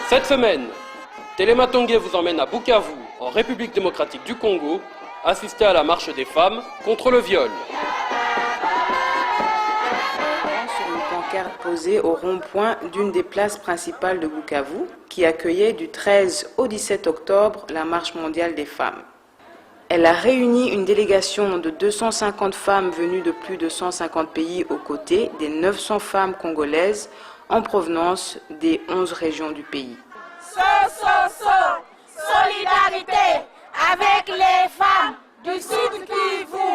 Cette semaine, Téléma Tongué vous emmène à Bukavu, en République démocratique du Congo, assister à la marche des femmes contre le viol. Sur une pancarte posée au rond-point d'une des places principales de Bukavu, qui accueillait du 13 au 17 octobre la marche mondiale des femmes. Elle a réuni une délégation de 250 femmes venues de plus de 150 pays aux côtés des 900 femmes congolaises en provenance des 11 régions du pays. Solidarité avec les femmes du Sud Kivu.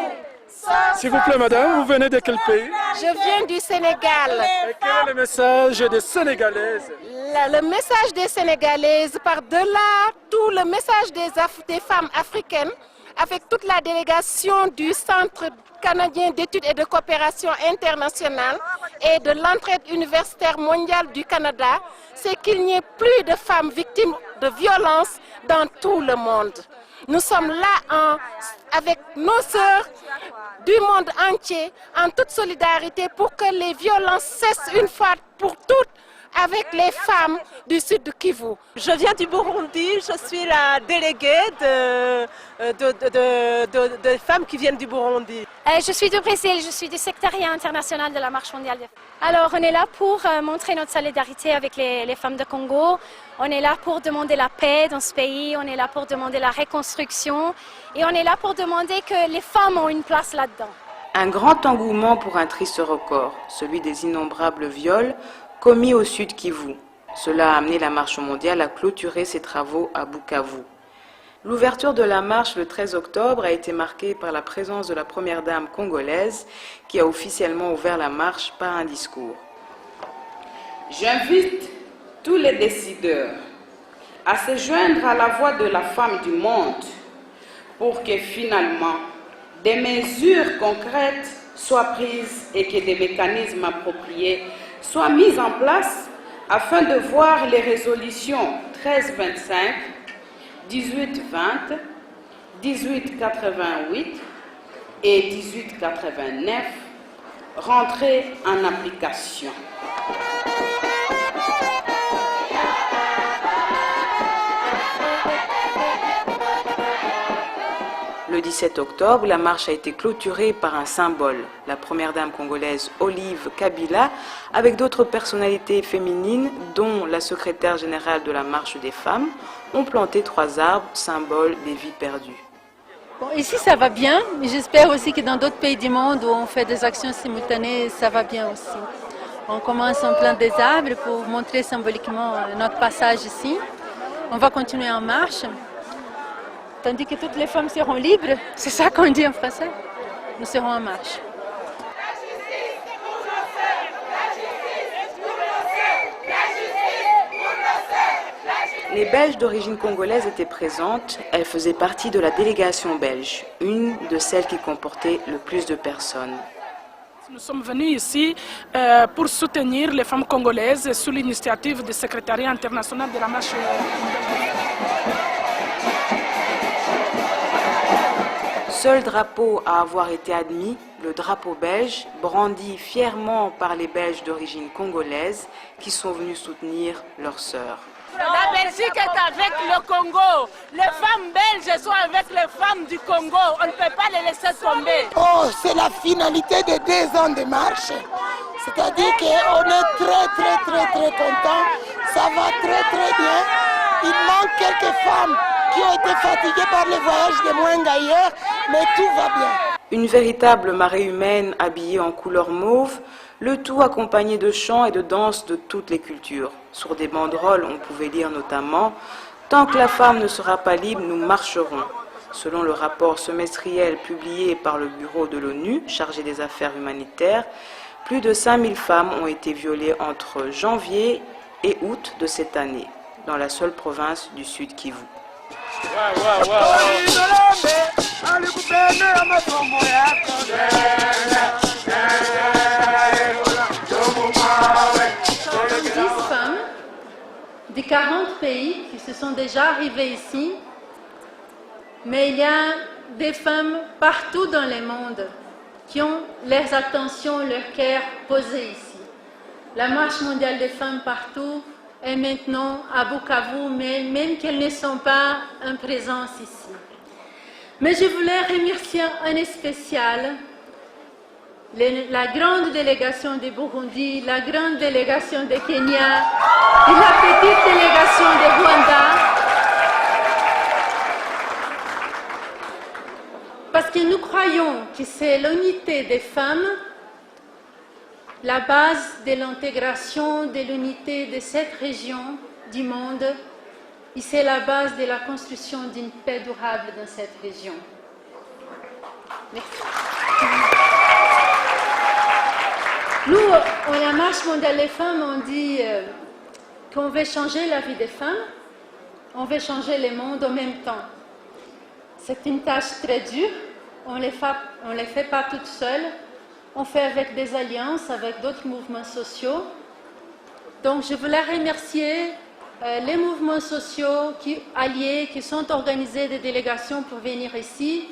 S'il vous plaît, madame, vous venez de quel pays? Je viens du Sénégal. Et quel est le message des Sénégalaises? Le message des Sénégalaises, par-delà tout le message des femmes africaines, avec toute la délégation du Centre canadien d'études et de coopération internationale et de l'entraide universitaire mondiale du Canada, c'est qu'il n'y ait plus de femmes victimes de violences dans tout le monde. Nous sommes là avec nos sœurs du monde entier, en toute solidarité, pour que les violences cessent une fois pour toutes avec les femmes du sud de Kivu. Je viens du Burundi, je suis la déléguée de femmes qui viennent du Burundi. Je suis du Brésil, je suis du secrétariat international de la Marche mondiale des femmes. Alors on est là pour montrer notre solidarité avec les femmes de Congo. On est là pour demander la paix dans ce pays, on est là pour demander la reconstruction et on est là pour demander que les femmes ont une place là-dedans. Un grand engouement pour un triste record, celui des innombrables viols commis au Sud Kivu. Cela a amené la Marche mondiale à clôturer ses travaux à Bukavu. L'ouverture de la marche le 13 octobre a été marquée par la présence de la première dame congolaise qui a officiellement ouvert la marche par un discours. J'invite tous les décideurs à se joindre à la voix de la femme du monde pour que finalement des mesures concrètes soient prises et que des mécanismes appropriés soient mis en place afin de voir les résolutions 1325, 1820, 1888 et 1889 rentrer en application. Le 17 octobre, la marche a été clôturée par un symbole. La première dame congolaise Olive Kabila, avec d'autres personnalités féminines, dont la secrétaire générale de la marche des femmes, ont planté 3 arbres, symbole des vies perdues. Bon, ici, ça va bien, mais j'espère aussi que dans d'autres pays du monde où on fait des actions simultanées, ça va bien aussi. On commence en plantant des arbres pour montrer symboliquement notre passage ici. On va continuer en marche. Tandis que toutes les femmes seront libres, c'est ça qu'on dit en français, nous serons en marche. Les Belges d'origine congolaise étaient présentes, elles faisaient partie de la délégation belge, une de celles qui comportait le plus de personnes. Nous sommes venus ici pour soutenir les femmes congolaises sous l'initiative du secrétariat international de la marche. Seul drapeau à avoir été admis, le drapeau belge, brandi fièrement par les Belges d'origine congolaise qui sont venus soutenir leurs sœurs. La Belgique est avec le Congo. Les femmes belges sont avec les femmes du Congo. On ne peut pas les laisser tomber. Oh, c'est la finalité de 2 ans de marche. C'est-à-dire qu'on est très contents. Ça va très bien. Il manque quelques femmes qui ont été fatiguées par les voyages de Mwenga ailleurs, mais tout va bien. Une véritable marée humaine habillée en couleur mauve, le tout accompagné de chants et de danses de toutes les cultures. Sur des banderoles, on pouvait lire notamment « Tant que la femme ne sera pas libre, nous marcherons ». Selon le rapport semestriel publié par le Bureau de l'ONU, chargé des affaires humanitaires, plus de 5000 femmes ont été violées entre janvier et août de cette année, dans la seule province du Sud Kivu. Des 40 pays qui se sont déjà arrivés ici, mais il y a des femmes partout dans le monde qui ont leurs attentions, leur cœur posés ici. La marche mondiale des femmes partout est maintenant à Bukavu, mais même qu'elles ne sont pas en présence ici. Mais je voulais remercier en spécial la grande délégation du Burundi, la grande délégation de Kenya et la petite délégation de Rwanda, parce que nous croyons que c'est l'unité des femmes, la base de l'intégration, de l'unité de cette région du monde, et c'est la base de la construction d'une paix durable dans cette région. Merci. Nous, à la Marche mondiale des femmes, on dit qu'on veut changer la vie des femmes, on veut changer le monde en même temps. C'est une tâche très dure, on ne les fait pas toutes seules, on fait avec des alliances, avec d'autres mouvements sociaux. Donc je voulais remercier les mouvements sociaux alliés qui sont organisés des délégations pour venir ici,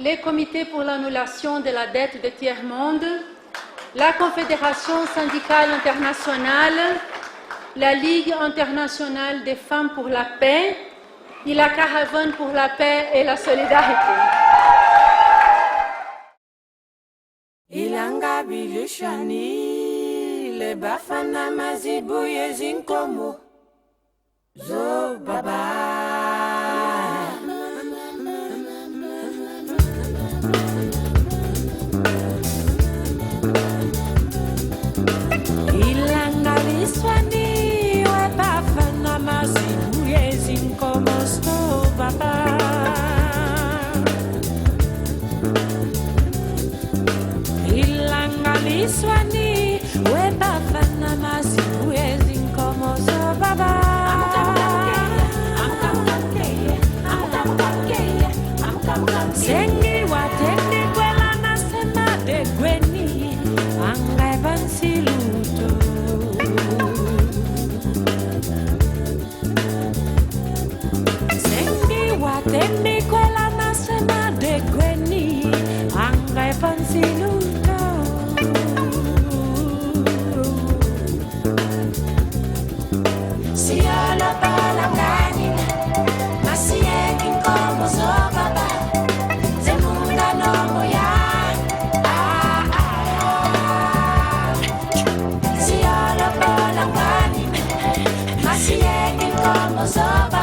les comités pour l'annulation de la dette de tiers-monde, la Confédération syndicale internationale, la Ligue internationale des femmes pour la paix et la Caravane pour la paix et la solidarité. Ilanga bilushani le bafana mazibu yezinkomo zo baba. Swani we bafana mazibu yezinkomo zo baba. Swani we bafana mazibu yezinkomo zo baba. Sengi watende kwela nasema de gweni anga evansiluto. Sengi watende kwela nasema de gweni anga evansiluto. So